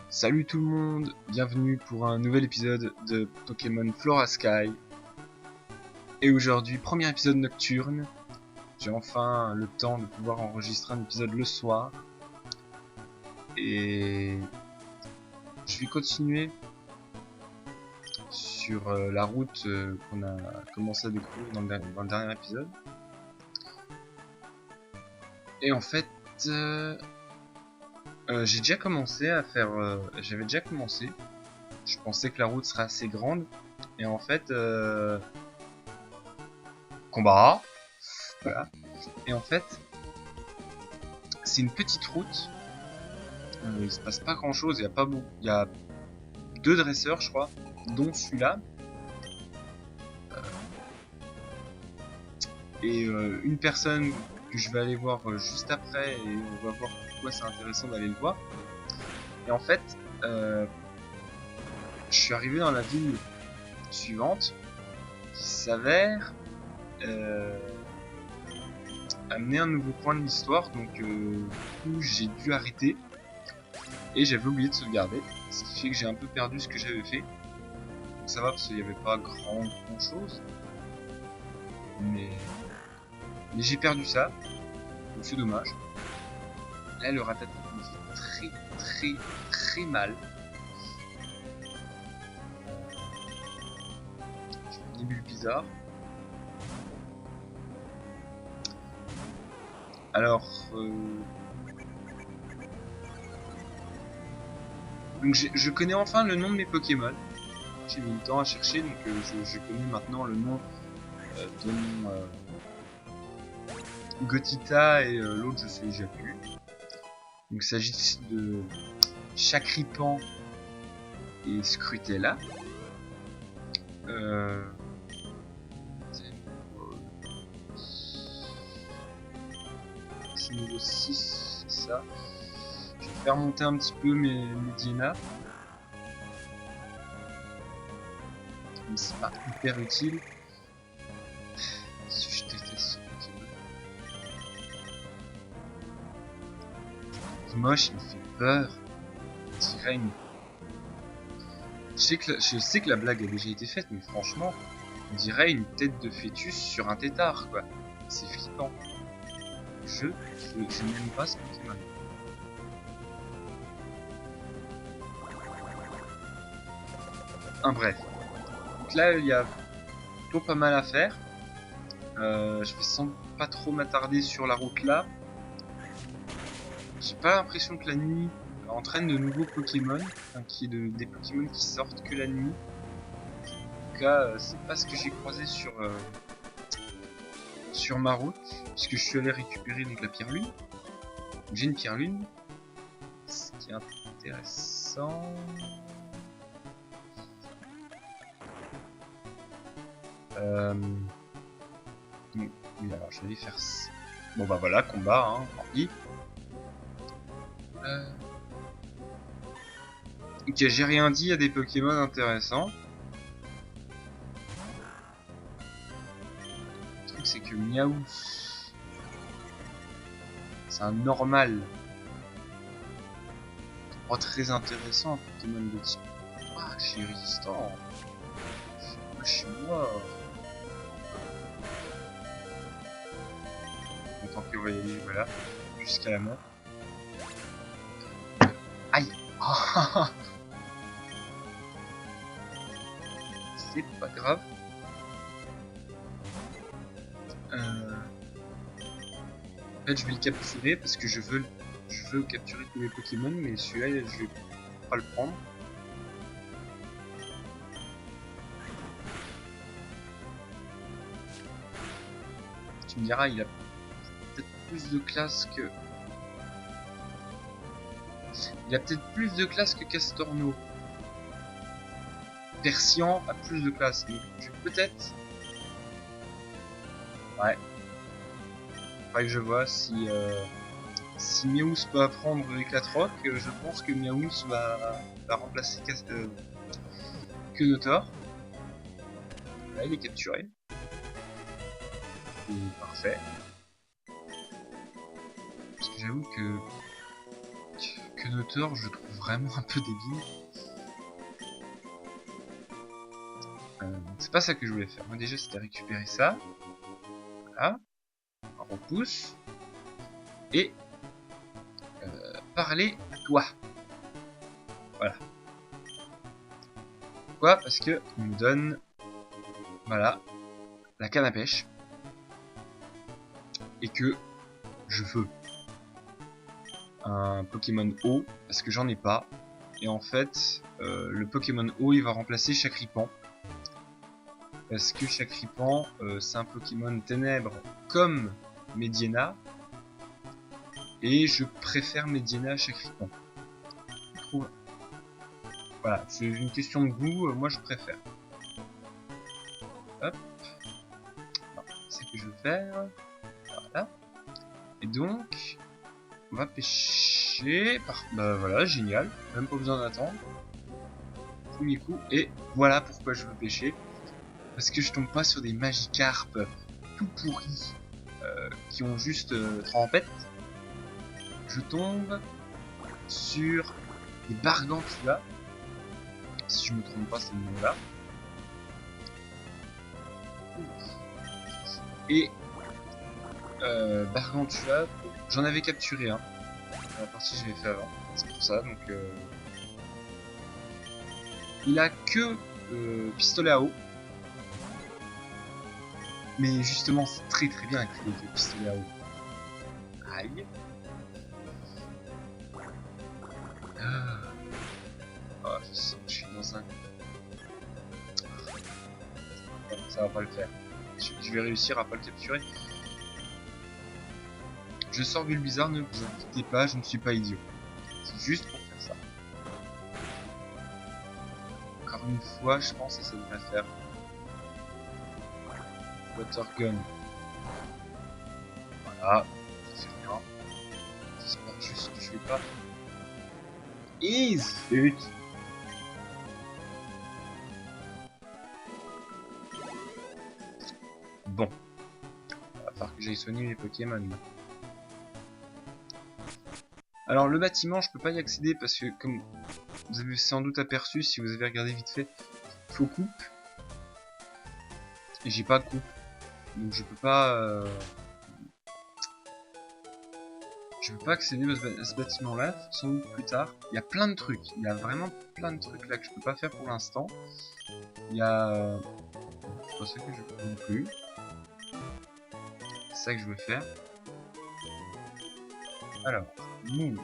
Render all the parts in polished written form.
Salut tout le monde, bienvenue pour un nouvel épisode de Pokémon Flora Sky. Et aujourd'hui, premier épisode nocturne. J'ai enfin le temps de pouvoir enregistrer un épisode le soir. Et je vais continuer sur la route qu'on a commencé à découvrir dans le dernier épisode. Et en fait, j'ai déjà commencé à faire... j'avais déjà commencé. Je pensais que la route serait assez grande. Et en fait... combat. Voilà. Et en fait... c'est une petite route. Il se passe pas grand chose. Il y a pas beaucoup... il y a 2 dresseurs, je crois. Dont celui-là. Et une personne que je vais aller voir juste après. Et on va voir pourquoi c'est intéressant d'aller le voir. Et en fait... je suis arrivé dans la ville suivante qui s'avère amener un nouveau point de l'histoire, donc du coup j'ai dû arrêter et j'avais oublié de sauvegarder, ce qui fait que j'ai un peu perdu ce que j'avais fait. Donc ça va parce qu'il n'y avait pas grand chose, mais j'ai perdu ça, donc c'est dommage. Là le Rattata me fait très mal. J'ai une bulle bizarre. Alors, donc je connais enfin le nom de mes Pokémon. J'ai mis le temps à chercher, donc je connais maintenant le nom de mon Gothita et l'autre je sais déjà plus. Donc il s'agit de Chakripan et Scrutella. C'est niveau 6, c'est ça. Je vais faire monter un petit peu mes Diana. Mais c'est pas hyper utile. Je déteste ce Pokémon. C'est moche, il me fait peur. On dirait une... Je sais que la blague a déjà été faite, mais franchement, on dirait une tête de fœtus sur un tétard, quoi. C'est flippant. Je n'aime pas ce Pokémon. Bref. Donc là, il y a plutôt pas mal à faire. Je vais sans pas trop m'attarder sur la route là. J'ai pas l'impression que la nuit entraîne de nouveaux Pokémon, enfin qu'il y ait des Pokémon qui sortent que la nuit. En tout cas, c'est pas ce que j'ai croisé sur ma route, puisque je suis allé récupérer donc la pierre lune. J'ai une pierre lune, ce qui est intéressant. Oui, alors je vais faire ça. Bon bah voilà, combat, hein, tant pis. Ok, j'ai rien dit, il y a des Pokémon intéressants. Le truc c'est que Miaou, c'est un normal. Pas très intéressant, un Pokémon de type. Ah, je suis résistant. Je suis mort. Tant que vous voyez, voilà, jusqu'à la mort. Aïe. C'est pas grave. En fait, je vais le capturer parce que je veux capturer tous les Pokémon, mais celui-là, je vais pas le prendre. Tu me diras, il a peut-être plus de classe que... Il a peut-être plus de classe que Castorno. Persian a plus de classe, donc je vais peut-être... Ouais. Faudrait que je vois si Meowth peut apprendre Éclatroc. Je pense que Meowth va remplacer Quenotor. Là, il est capturé. Et parfait. Parce que j'avoue que queue je trouve vraiment un peu débile. C'est pas ça que je voulais faire. Moi déjà c'était récupérer ça. Voilà. On repousse. Et parler à toi. Voilà. Pourquoi? Parce que il me donne, voilà, la canne à pêche. Et que je veux un Pokémon eau, parce que j'en ai pas. Et en fait, le Pokémon eau, il va remplacer Chakripan. Parce que Chakripan, c'est un Pokémon ténèbres comme Mediena. Et je préfère Mediena à Chakripan. Je trouve. Voilà, c'est une question de goût, moi je préfère. Hop. C'est ce que je veux faire. Voilà. Et donc, on va pêcher. Bah voilà, génial. Même pas besoin d'attendre. Premier coup. Et voilà pourquoi je veux pêcher. Parce que je tombe pas sur des Magikarp tout pourris qui ont juste trempette. Je tombe sur des Bargantua. Si je me trompe pas, c'est le nom là. Et Bargantua, j'en avais capturé un. La partie que j'avais fait avant. C'est pour ça, donc il a que pistolet à eau. Mais justement, c'est très très bien avec les pistolets à eau. Aïe. Oh, je sens que je suis dans un... Ça va pas le faire. Je vais réussir à pas le capturer. Je sors Bulbizarre, ne vous inquiétez pas, je ne suis pas idiot. C'est juste pour faire ça. Encore une fois, je pense que ça devrait faire. Water Gun. Voilà, ça fait rien. J'espère juste que je vais pas. Easy. Bon. Il va falloir que j'aille soigner mes Pokémon. Alors le bâtiment, je peux pas y accéder parce que comme vous avez sans doute aperçu si vous avez regardé vite fait, faut coupe. Et j'ai pas de coupe. Donc je peux pas accéder à ce bâtiment là, sans doute plus tard. Il y a plein de trucs, il y a vraiment plein de trucs là que je peux pas faire pour l'instant. Il y a c'est pas ça que je veux non plus. C'est ça que je veux faire. Alors, move.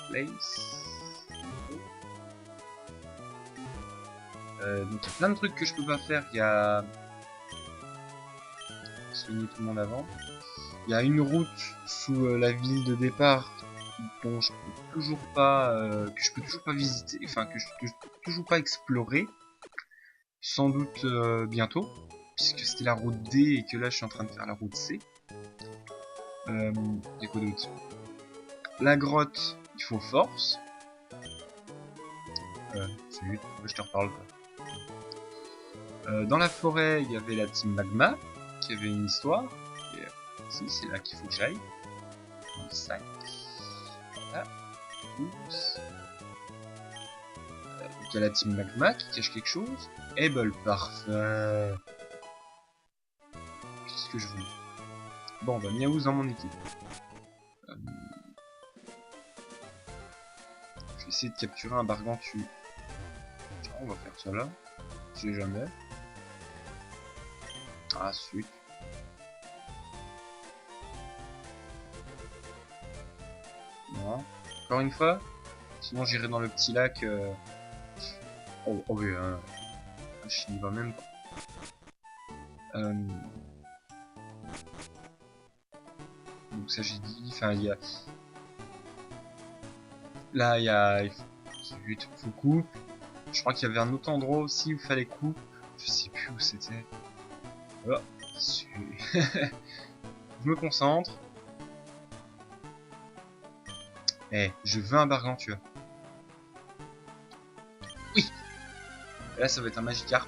Place. Donc il y a plein de trucs que je peux pas faire. Il y a soigner tout le monde avant. Il y a une route sous la ville de départ dont je peux toujours pas que je peux toujours pas visiter, enfin que je peux toujours pas explorer. Sans doute bientôt, puisque c'était la route D et que là je suis en train de faire la route C. Il y a quoi d'autre? La grotte, il faut force. Salut, je te reparle pas. Dans la forêt, il y avait la team Magma, qui avait une histoire. Et si, c'est là qu'il faut que j'aille. Dans le sac. Voilà. Oups. Donc il y a la team Magma qui cache quelque chose. Able, parfait. Qu'est-ce que je veux? Bon, bah Miaouz dans mon équipe. Je vais essayer de capturer un Bargantu. Tiens, on va faire ça là. Je sais jamais. Ah, suite. Voilà. Encore une fois. Sinon j'irai dans le petit lac. Oh oui, je n'y va même pas. Donc ça j'ai dit. Enfin il y a. Là il y a. Il faut coupe. Je crois qu'il y avait un autre endroit aussi où il fallait coupe. Je sais plus où c'était. Oh, je me concentre. Eh, je veux un Bargantua. Oui. Et là ça va être un Magikarp.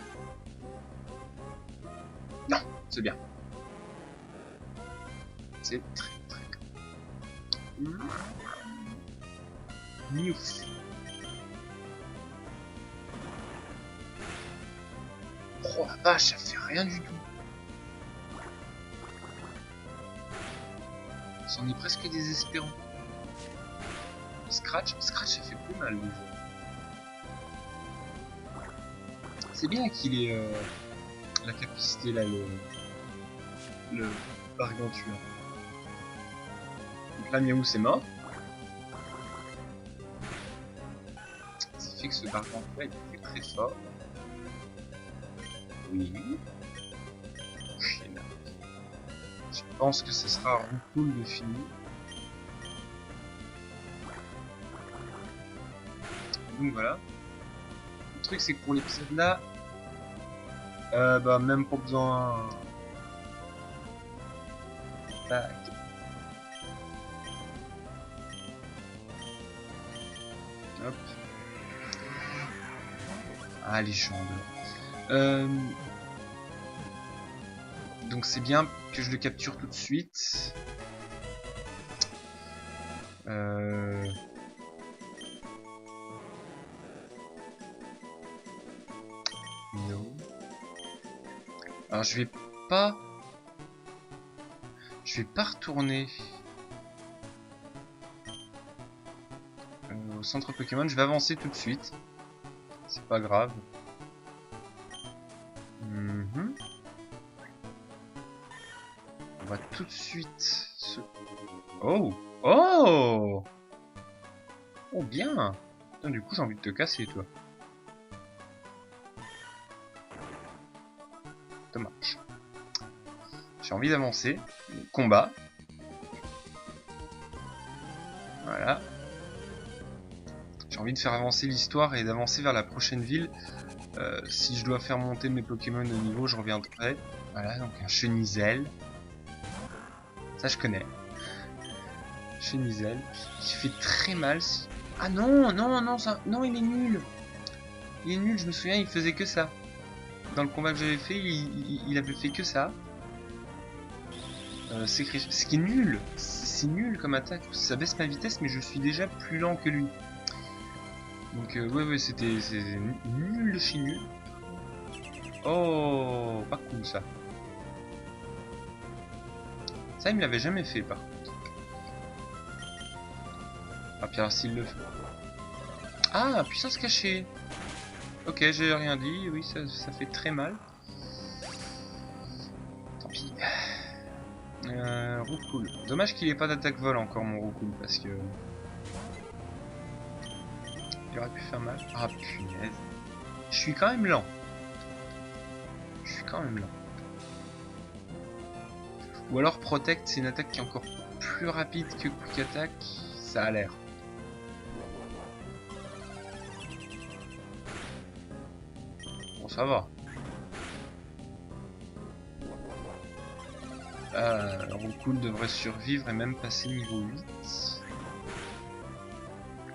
Non, c'est bien. C'est très très Niouf. Oh la vache, ça fait rien du tout. C'en est presque désespérant. Scratch, ça fait plus mal déjà. C'est bien qu'il ait la capacité là, le Gargantua. Donc là, Miaou c'est mort. Ça fait que ce Gargantua il est très fort. Oui. Je pense que ce sera Roucoule de fini. Donc voilà. Le truc c'est que pour l'épisode là, bah même pas besoin. Tac. Hop. Ah les jambes. Donc c'est bien que je le capture tout de suite. Non. Alors je vais pas retourner au centre Pokémon. Je vais avancer tout de suite. C'est pas grave. On va tout de suite se... Oh! Oh! Oh bien! Putain, du coup j'ai envie de te casser toi. Dommage. J'ai envie d'avancer. Combat. Voilà. J'ai envie de faire avancer l'histoire et d'avancer vers la prochaine ville. Si je dois faire monter mes Pokémon au niveau, je reviendrai. Voilà, donc un Chenizel. Ça je connais. Chenizel. Qui fait très mal. Ah non, non, non, ça... non, il est nul. Il est nul, je me souviens, il faisait que ça. Dans le combat que j'avais fait, il avait fait que ça. Ce qui est nul. C'est nul comme attaque. Ça baisse ma vitesse, mais je suis déjà plus lent que lui. Donc ouais, c'est nul de chez nul. Oh, pas cool ça. Ça, il me l'avait jamais fait par contre. Ah, puis alors s'il le fait... Ah, puissance cachée. Ok, j'ai rien dit. Oui, ça fait très mal. Tant pis. Roucoule. Dommage qu'il ait pas d'attaque vol encore, mon Roucoule, parce que... il aurait pu faire mal. Ah, punaise. Je suis quand même lent. Ou alors Protect, c'est une attaque qui est encore plus rapide que Quick Attack. Ça a l'air. Bon, ça va. Roucoule devrait survivre et même passer niveau 8.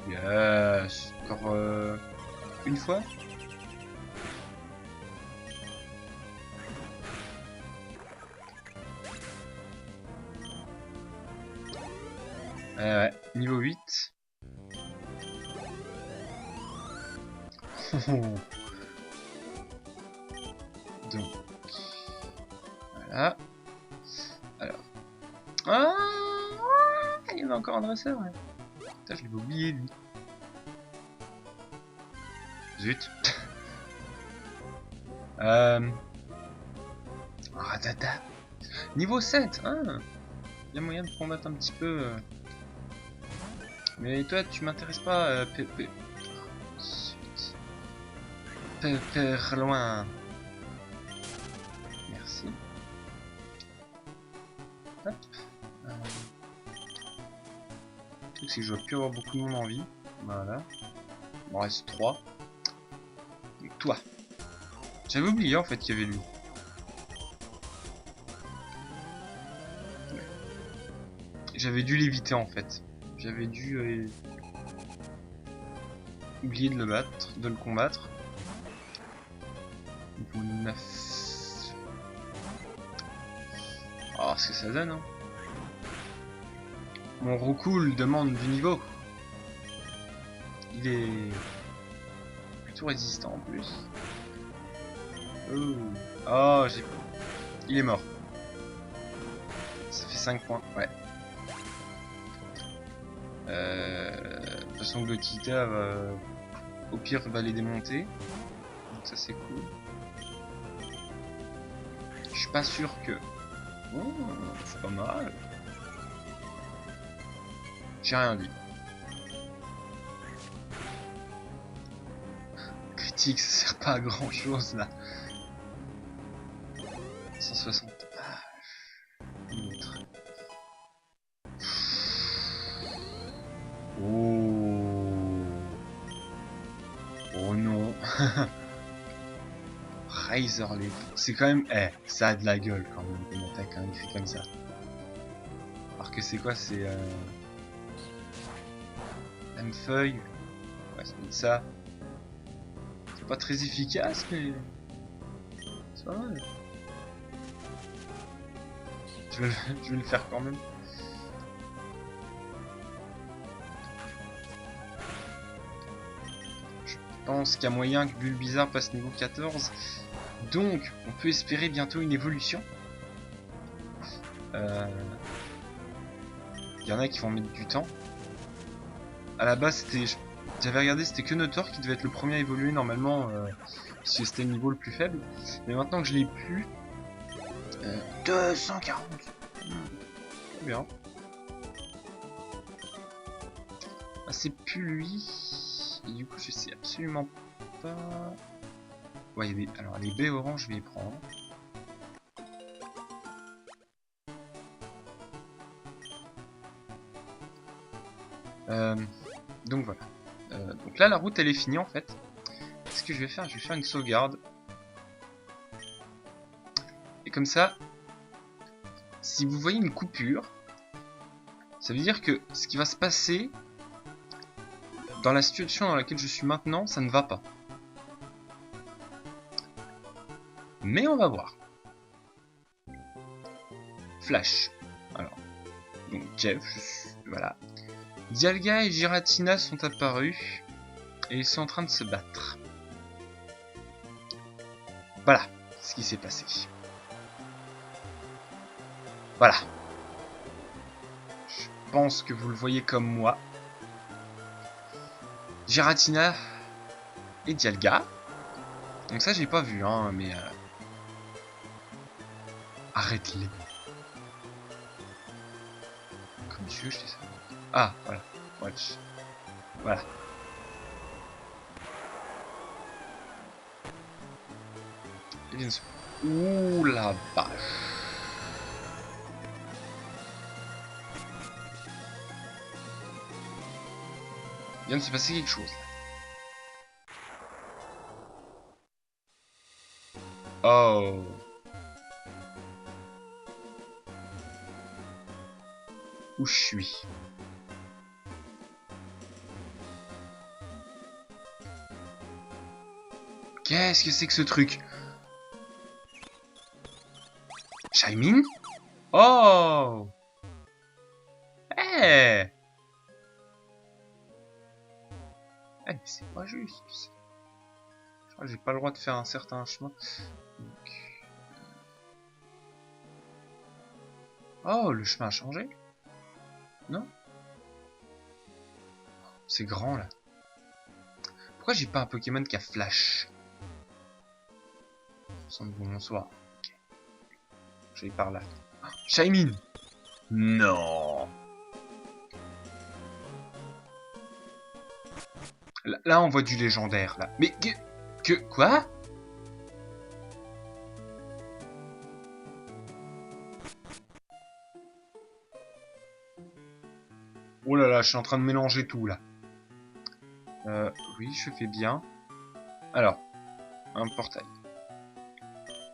Yes. Encore une fois. Ouais, niveau 8. Donc, voilà. Alors. Ah, il y avait encore un dresseur. Ouais. Putain, je l'avais oublié lui. Zut. Ratata. Niveau 7. Hein. Il y a moyen de combattre un petit peu. Mais toi, tu m'intéresses pas. Loin. Merci. Hop. Le truc c'est que je dois plus avoir beaucoup de monde en vie. Voilà. Il m'en reste 3. Et toi. J'avais oublié en fait qu'il y avait lui. Ouais. J'avais dû l'éviter en fait. J'avais dû oublier de le battre, de le combattre. Donc, 9. Oh, ce que ça donne, hein. Mon roucoule demande du niveau. Il est plutôt résistant en plus. Oh, oh j'ai... Il est mort. Ça fait 5 points, ouais. De toute façon, Glotita, au pire, va les démonter. Donc ça, c'est cool. Je suis pas sûr que... Oh, c'est pas mal. J'ai rien dit. Critique, ça sert pas à grand chose là. 160. Ah, une autre. Oh. Oh non. Razor Leaf. C'est quand même... Eh, ça a de la gueule quand même une attaque, hein, il fait comme ça. Alors que c'est quoi? C'est... Lame-feuille. Ouais, c'est ça. C'est pas très efficace, mais... C'est pas mal. Je vais le faire quand même. Je pense qu'il y a moyen que Bulbizarre passe niveau 14. Donc, on peut espérer bientôt une évolution. Il y en a qui vont mettre du temps. À la base, c'était... J'avais regardé, c'était que Notor qui devait être le premier à évoluer normalement, si c'était le niveau le plus faible. Mais maintenant que je l'ai pu... 240. Très bien. Ah, c'est plus lui. Et du coup, je sais absolument pas... Ouais, il y a des... Alors, les baies oranges, je vais les prendre. Donc voilà. Donc là, la route, elle est finie, en fait. Ce que je vais faire une sauvegarde. Et comme ça, si vous voyez une coupure, ça veut dire que ce qui va se passer dans la situation dans laquelle je suis maintenant, ça ne va pas. Mais on va voir. Flash. Alors, donc Jeff, voilà. Dialga et Giratina sont apparus et ils sont en train de se battre. Voilà ce qui s'est passé. Voilà. Je pense que vous le voyez comme moi. Giratina et Dialga. Donc ça j'ai pas vu, hein, mais... Arrête-les. Comme tu veux, je fais ça. Ah, voilà. Watch. Voilà. Et bien sûr. Ouh la vache. Il vient de se passer quelque chose. Oh. Où je suis? Qu'est-ce que c'est que ce truc? Shaymin? Oh! Eh! Eh, c'est pas juste. Je crois que j'ai pas le droit de faire un certain chemin. Donc... Oh, le chemin a changé? Non? C'est grand là. Pourquoi j'ai pas un Pokémon qui a flash? Bonsoir. Okay. Je vais par là. Oh, Shaymin! Non! Là, on voit du légendaire là. Mais quoi? Oh là là, je suis en train de mélanger tout là. Oui, je fais bien. Alors, un portail.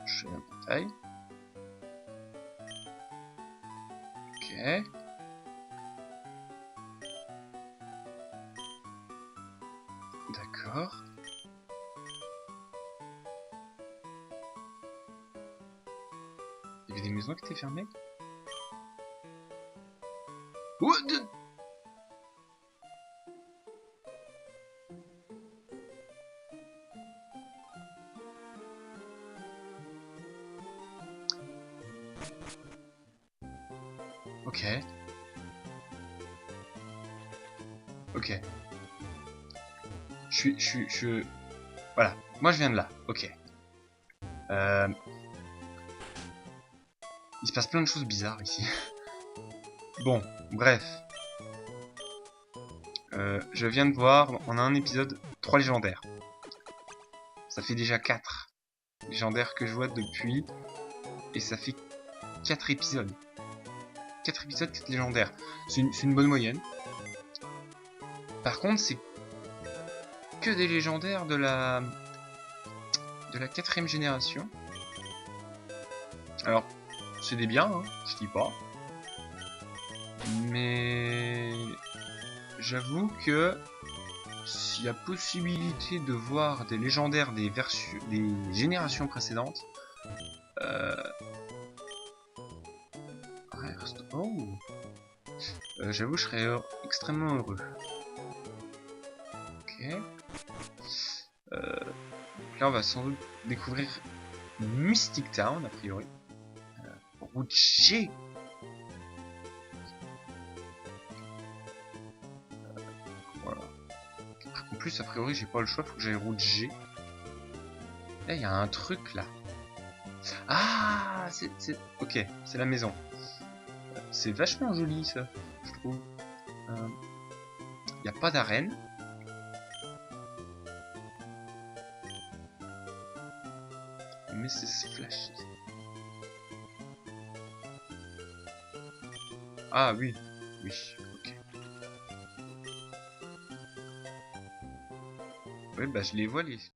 Je fais un portail. Ok. D'accord. Il y avait des maisons qui étaient fermées? Ok. Ok. Voilà. Moi, je viens de là. Ok. Il se passe plein de choses bizarres ici. Bon, bref. Je viens de voir, on a un épisode 3 légendaires. Ça fait déjà 4 légendaires que je vois depuis. Et ça fait 4 épisodes. 4 épisodes, 4 légendaires. C'est une bonne moyenne. Par contre, c'est que des légendaires de la 4ème génération. Alors, c'est des biens, hein, je dis pas. Mais j'avoue que s'il y a possibilité de voir des légendaires des générations précédentes, j'avoue je serais extrêmement heureux. Ok. Là on va sans doute découvrir Mystic Town a priori. Route G. Voilà. En plus a priori j'ai pas le choix, faut que j'aille route G. Là il y a un truc là. Ah c'est... Ok, c'est la maison. C'est vachement joli ça, je trouve. Y a pas d'arène. Mais c'est flash. Ah oui, oui, ok. Ouais bah je les vois les